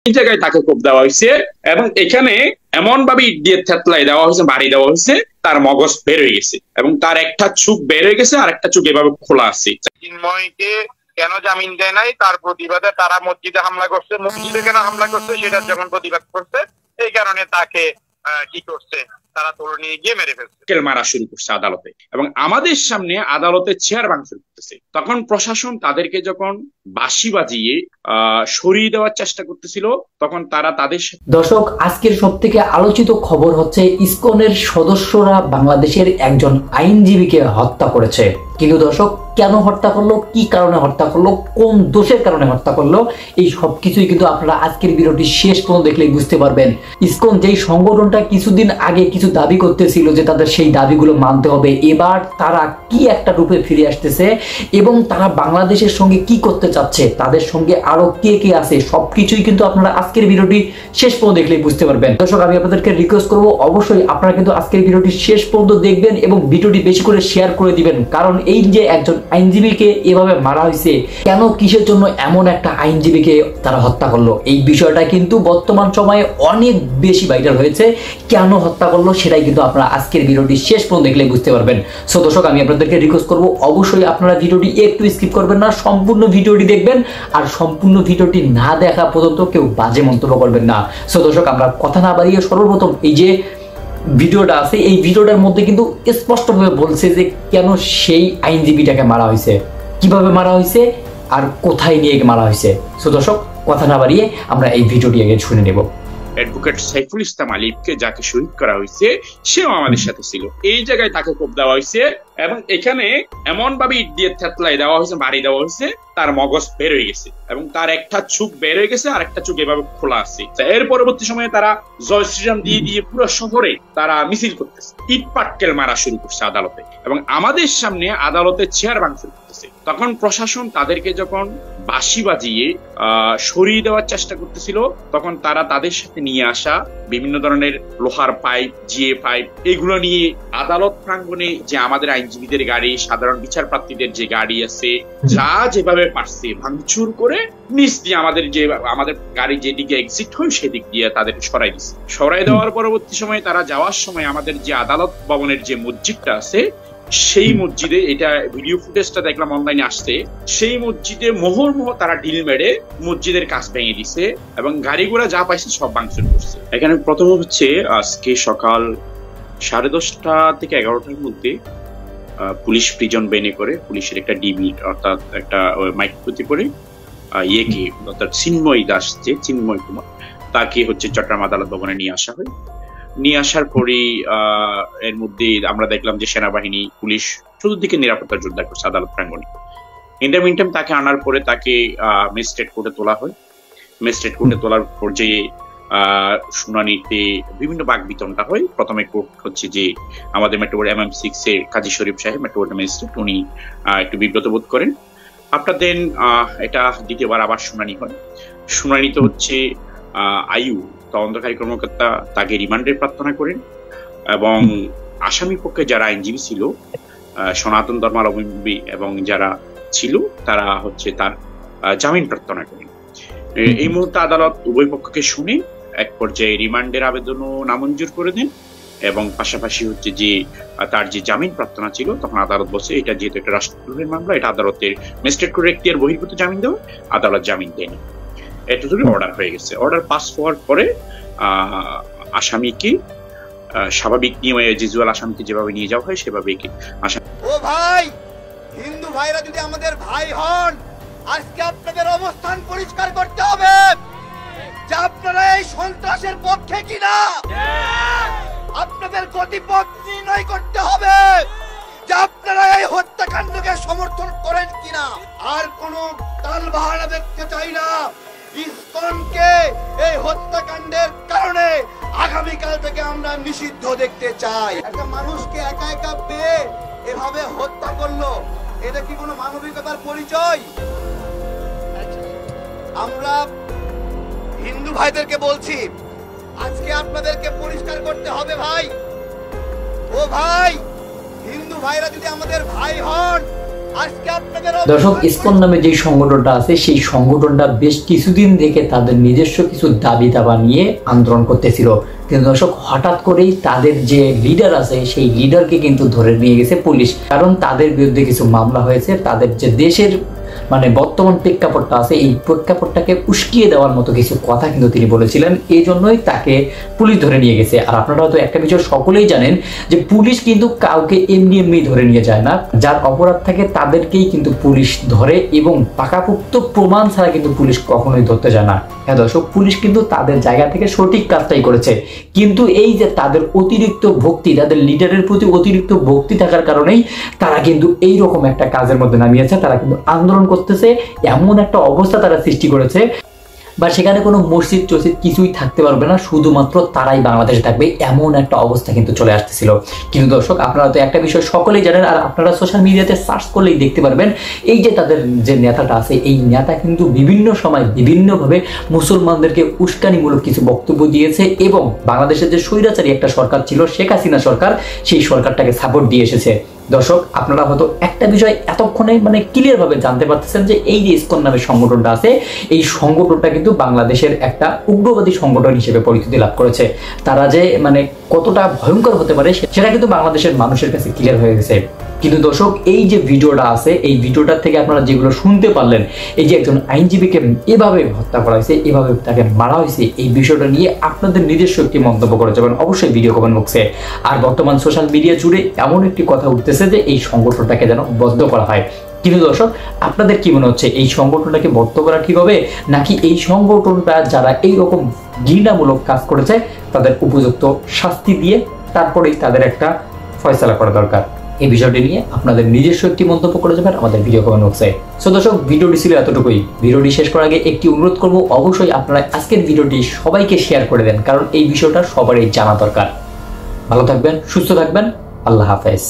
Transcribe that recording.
এই জায়গায় তাকে কোপ দেওয়া হয়েছে এবং এখানে এমন ভাবে ইট দিয়ে থেতলাই দেওয়া হয়েছে, বাড়ি দেওয়া হয়েছে, তার মগজ বের হয়ে গেছে এবং তার একটা চোখ বের হয়ে গেছে আর একটা চোখ এভাবে খোলা আছে। চিন্ময়কে কেন জামিন দেয় নাই তার প্রতিবাদে তারা মসজিদে হামলা করছে। মসজিদে কেন হামলা করছে সেটা যখন প্রতিবাদ করছে, এই কারণে তাকে কি করছে, তারা তুলে নিয়ে গিয়ে মেরে ফেলছে, মারা শুরু করছে আদালতে এবং আমাদের সামনে আদালতে চেয়ার ভাঙচুর করতেছে। তখন প্রশাসন তাদেরকে যখন বাঁশি বাজিয়ে সরিয়ে দেওয়ার চেষ্টা করতেছিল, তখন তারা তাদের দর্শক, আজকের সব থেকে আলোচিত খবর হচ্ছে ইসকনের সদস্যরা বাংলাদেশের একজন আইনজীবীকে হত্যা করেছে। কিন্তু দর্শক, কেন হত্যা করলো, কি কারণে হত্যা করলো, কোন দোষের কারণে হত্যা করলো, এই সব কিছুই কিন্তু আপনারা আজকের ভিডিওটি শেষ পর্যন্ত দেখলেই বুঝতে পারবেন। ইসকন যেই সংগঠনটা কিছুদিন আগে কিছু দাবি করতেছিল যে তাদের সেই দাবিগুলো মানতে হবে, এবার তারা কি একটা রূপে ফিরে আসতেছে এবং তারা বাংলাদেশের সঙ্গে কি করতে চাচ্ছে, তাদের সঙ্গে আরো কে কে আছে, সবকিছুই কিন্তু আপনারা আজকের ভিডিওটি শেষ পর্যন্ত দেখলেই বুঝতে পারবেন। দর্শক, আমি আপনাদেরকে রিকোয়েস্ট করবো অবশ্যই আপনারা কিন্তু আজকের ভিডিওটি শেষ পর্যন্ত দেখবেন এবং ভিডিওটি বেশি করে শেয়ার করে দিবেন। কারণ এই যে একজন আইনজীবীকে এভাবে মারা হয়েছে, কেন, কিসের জন্য এমন একটা আইনজীবীকে তারা হত্যা করলো, এই বিষয়টা কিন্তু বর্তমান সময়ে অনেক বেশি ভাইরাল হয়েছে। কেন হত্যা করলো সেটাই কিন্তু আপনারা আজকের ভিডিওটি শেষ পর্যন্ত দেখলে বুঝতে পারবেন। সো দর্শক, আমি আপনাদেরকে রিকোয়েস্ট করবো অবশ্যই আপনারা ভিডিওটি একটু স্কিপ করবেন না, সম্পূর্ণ ভিডিওটি দেখবেন আর সম্পূর্ণ ভিডিওটি না দেখা পর্যন্ত কেউ বাজে মন্তব্য করবেন না। সো দর্শক, আমরা কথা না বাড়িয়ে সর্বপ্রথম এই যে ভিডিওটা আছে, এই ভিডিওটার মধ্যে কিন্তু স্পষ্টভাবে বলছে যে কেন সেই আইনজীবীটাকে মারা হয়েছে, কিভাবে মারা হয়েছে আর কোথায় নিয়ে মারা হয়েছে। সো দর্শক, কথা না বাড়িয়ে আমরা এই ভিডিওটি আগে শুনে নেব। অ্যাডভোকেট সাইফুল ইসলাম আলিফকে যাকে শহীদ করা হয়েছে, সেও আমাদের সাথে ছিল। এই জায়গায় তাকে কোপ দেওয়া হয়েছে এবং এখানে এমন ভাবে ইট দিয়ে থেতলাই দেওয়া হয়েছে, বাড়ি দেওয়া হয়েছে, তার মগজ বের হয়ে গেছে এবং তার একটা চোখ বের হয়ে গেছে আর একটা চোখ এভাবে খোলা আছে। এর পরবর্তী সময়ে তারা জয় শ্রীরাম দিয়ে দিয়ে পুরো শহরে তারা মিছিল করতেছে, ইট পাটকেল মারা শুরু করছে আদালতে এবং আমাদের সামনে আদালতে চেয়ার ভাঙচুর করতেছে। তখন প্রশাসন তাদেরকে যখন বাঁশি বাজিয়ে সরিয়ে দেওয়ার চেষ্টা করতেছিল, তখন তারা তাদের সাথে নিয়ে আসা বিভিন্ন ধরনের লোহার পাইপ, জিএ পাইপ, এগুলো নিয়ে আদালত প্রাঙ্গণে যে আমাদের আইনজীবীদের গাড়ি, সাধারণ বিচার প্রার্থীদের যে গাড়ি আছে, যা যেভাবে পারছে ভাঙচুর করে নিচ দিয়ে আমাদের গাড়ি যেদিকে এক্সিট হয় সেদিক দিয়ে তাদের সরাই দিচ্ছে। সরাই দেওয়ার পরবর্তী সময়ে তারা যাওয়ার সময় আমাদের যে আদালত ভবনের যে মসজিদটা আছে, সেই মসজিদে, এটা ভিডিও ফুটেজটা দেখলাম অনলাইনে আসছে, সেই মসজিদে মোহর তারা ঢিল মেরে মসজিদের কাজ ভেঙে দিছে এবং গাড়িগুলা যা পাইছে সব ভাঙচুর করছে। এখানে প্রথম হচ্ছে আজকে সকাল 10:30 থেকে 11টার মধ্যে পুলিশ প্রিজন বেনে করে, পুলিশের একটা ডিবি অর্থাৎ একটা মাইক্রোতি করে ইয়েকে অর্থাৎ চিন্ময় দাস, যে চিন্ময় কুমার, তাকে হচ্ছে চট্টগ্রাম আদালত ভবনে নিয়ে আসা হয়। নিয়ে আসার পরেই এর মধ্যে আমরা দেখলাম যে সেনাবাহিনী, পুলিশ চতুর্দিকে নিরাপত্তা জোরদার করছে আদালত প্রাঙ্গণে। ইন দ্য মিনটাইম তাকে আনার পরে তাকে ম্যাজিস্ট্রেট কোর্টে তোলা হয়। ম্যাজিস্ট্রেট কোর্টে তোলার পর্যায়ে শুনানিতে বিভিন্ন বাক বিতরণটা হয়। প্রথমে কোর্ট হচ্ছে যে আমাদের মেট্রোপোল MM6 এর কাজী শরীফ সাহেব, মেট্রোপোল ম্যাজিস্ট্রেট, উনি একটু বিব্রত বোধ করেন। আপনার দেন এটা দ্বিতীয়বার আবার শুনানি হয়। শুনানিতে হচ্ছে আয়ু তদন্তকারী কর্মকর্তা তাকে রিমান্ডের প্রার্থনা করেন এবং আসামি পক্ষে যারা আইনজীবী ছিল, সনাতন ধর্মাবলম্বী এবং যারা ছিল, তারা হচ্ছে তার জামিন প্রার্থনা করেন। এই মুহূর্তে আদালত উভয় পক্ষকে শুনে এক পর্যায়ে রিমান্ডের আবেদনও নামঞ্জুর করে দেন এবং পাশাপাশি হচ্ছে যে তার যে জামিন প্রার্থনা ছিল, তখন আদালত বলছে এটা যেহেতু একটা রাষ্ট্রদ্রোহের মামলা, এটা আদালতের ম্যাজিস্ট্রেট কোর্টের এখতিয়ার বহির্ভূত জামিন দেওয়া, আদালত জামিন দেয়নি। এতটুকু অর্ডার হয়ে গেছে। অর্ডার পাস হওয়ার পরে আসামিকে স্বাভাবিক নিয়মে জিজুয়াল আসামিকে যেভাবে নিয়ে যাওয়া হয় সেভাবে ও ভাই, হিন্দু ভাইরা যদি আমাদের ভাই হন, আজকে আপনাদের অবস্থান পরিষ্কার করতে হবে যে আপনারা এই সন্ত্রাসের পক্ষে কিনা। আপনাদের গতিপথ নির্ণয় করতে হবে যে আপনারা এই হত্যাকাণ্ডকে সমর্থন করেন কিনা। আর কোন তালবাহানা দেখতে চাই না। ইসকনকে এই হত্যাকাণ্ডের কারণে আগামীকাল থেকে আমরা নিষিদ্ধ দেখতে চাই। একটা মানুষকে একা একা পেয়ে এভাবে হত্যা করলো, এটা কি কোনো মানবিকতার পরিচয়? আমরা হিন্দু ভাইদেরকে বলছি, আজকে আপনাদেরকে পরিষ্কার করতে হবে ভাই। ও ভাই, হিন্দু ভাইরা যদি আমাদের ভাই হন, আজকে আপনাদের দর্শক, ইসকন নামে যে সংগঠনটা আছে সেই সংগঠনটা বেশ কিছুদিন থেকে তাদের নিজস্ব কিছু দাবি দাবা নিয়ে আন্দোলন করতেছিল, কিন্তু দর্শক হঠাৎ করেই তাদের যে লিডার আছে সেই লিডারকে কিন্তু ধরে নিয়ে গেছে পুলিশ। কারণ তাদের বিরুদ্ধে কিছু মামলা হয়েছে, তাদের যে দেশের মানে বর্তমান প্রেক্ষাপটটা আছে এই প্রেক্ষাপটটাকে উস্কিয়ে দেওয়ার মতো কিছু কথা কিন্তু তিনি বলেছিলেন, এই জন্যই তাকে পুলিশ ধরে নিয়ে গেছে। আর আপনারা হয়তো একটা বিষয় সকলেই জানেন যে পুলিশ কিন্তু কাউকে এমনি এমনি ধরে নিয়ে যায় না, যার অপরাধ থাকে তাদেরকেই কিন্তু পুলিশ ধরে এবং পাকাপোক্ত প্রমাণ ছাড়া কিন্তু পুলিশ কখনোই ধরতে যায় না। হ্যাঁ দর্শক, পুলিশ কিন্তু তাদের জায়গা থেকে সঠিক কাজটাই করেছে, কিন্তু এই যে তাদের অতিরিক্ত ভক্তি, তাদের লিডারের প্রতি অতিরিক্ত ভক্তি থাকার কারণেই তারা কিন্তু এইরকম একটা কাজের মধ্যে নামিয়েছে। তারা কিন্তু আন্দোলন করতেছে, এমন একটা অবস্থা তারা সৃষ্টি করেছে বা সেখানে কোনো মসজিদ টসজিদ কিছুই থাকতে পারবে না, শুধুমাত্র তারাই বাংলাদেশে থাকবে, এমন একটা অবস্থা কিন্তু চলে আসতেছিল। কিন্তু দর্শক, আপনারা তো একটা বিষয় সকলেই জানেন, আর আপনারা সোশ্যাল মিডিয়াতে সার্চ করলেই দেখতে পারবেন, এই যে তাদের যে নেতাটা আছে এই নেতা কিন্তু বিভিন্ন সময় বিভিন্নভাবে মুসলমানদেরকে উস্কানিমূলক কিছু বক্তব্য দিয়েছে এবং বাংলাদেশের যে স্বৈরাচারী একটা সরকার ছিল শেখ হাসিনা সরকার, সেই সরকারটাকে সাপোর্ট দিয়ে এসেছে। দর্শক, আপনারা হয়তো একটা বিষয় এতক্ষণে মানে ক্লিয়ার ভাবে জানতে পারতেছেন যে এই যে ইসকন নামের সংগঠনটা আছে এই সংগঠনটা কিন্তু বাংলাদেশের একটা উগ্রবাদী সংগঠন হিসেবে পরিচিতি লাভ করেছে। তারা যে মানে কতটা ভয়ঙ্কর হতে পারে সেটা কিন্তু বাংলাদেশের মানুষের কাছে ক্লিয়ার হয়ে গেছে। কিন্তু দর্শক, এই যে ভিডিওটা আছে এই ভিডিওটার থেকে আপনারা যেগুলো শুনতে পারলেন, এই যে একজন আইনজীবীকে এভাবে হত্যা করা হয়েছে, এভাবে তাকে মারা হয়েছে, এই বিষয়টা নিয়ে আপনাদের নিজস্ব একটি মন্তব্য করে যাবেন অবশ্যই ভিডিও কমেন্ট বক্সে। আর বর্তমান সোশ্যাল মিডিয়া জুড়ে এমন একটি কথা উঠতেছে যে এই সংগঠনটাকে যেন বন্ধ করা হয়। কিন্তু দর্শক, আপনাদের কি মনে হচ্ছে এই সংগঠনটাকে বন্ধ করা ঠিক হবে, নাকি এই সংগঠনটা যারা এইরকম ঘৃণামূলক কাজ করেছে তাদের উপযুক্ত শাস্তি দিয়ে তারপরেই তাদের একটা ফয়সালা করা দরকার? এই বিষয়টি নিয়ে আপনাদের নিজস্ব একটি মন্তব্য করে যাবেন আমাদের ভিডিও কমেন্ট বক্সে। সো দর্শক, ভিডিওটি ছিল এতটুকুই। ভিডিওটি শেষ করার আগে একটি অনুরোধ করব, অবশ্যই আপনারা আজকের ভিডিওটি সবাইকে শেয়ার করে দেন, কারণ এই বিষয়টা সবারই জানা দরকার। ভালো থাকবেন, সুস্থ থাকবেন, আল্লাহ হাফেজ।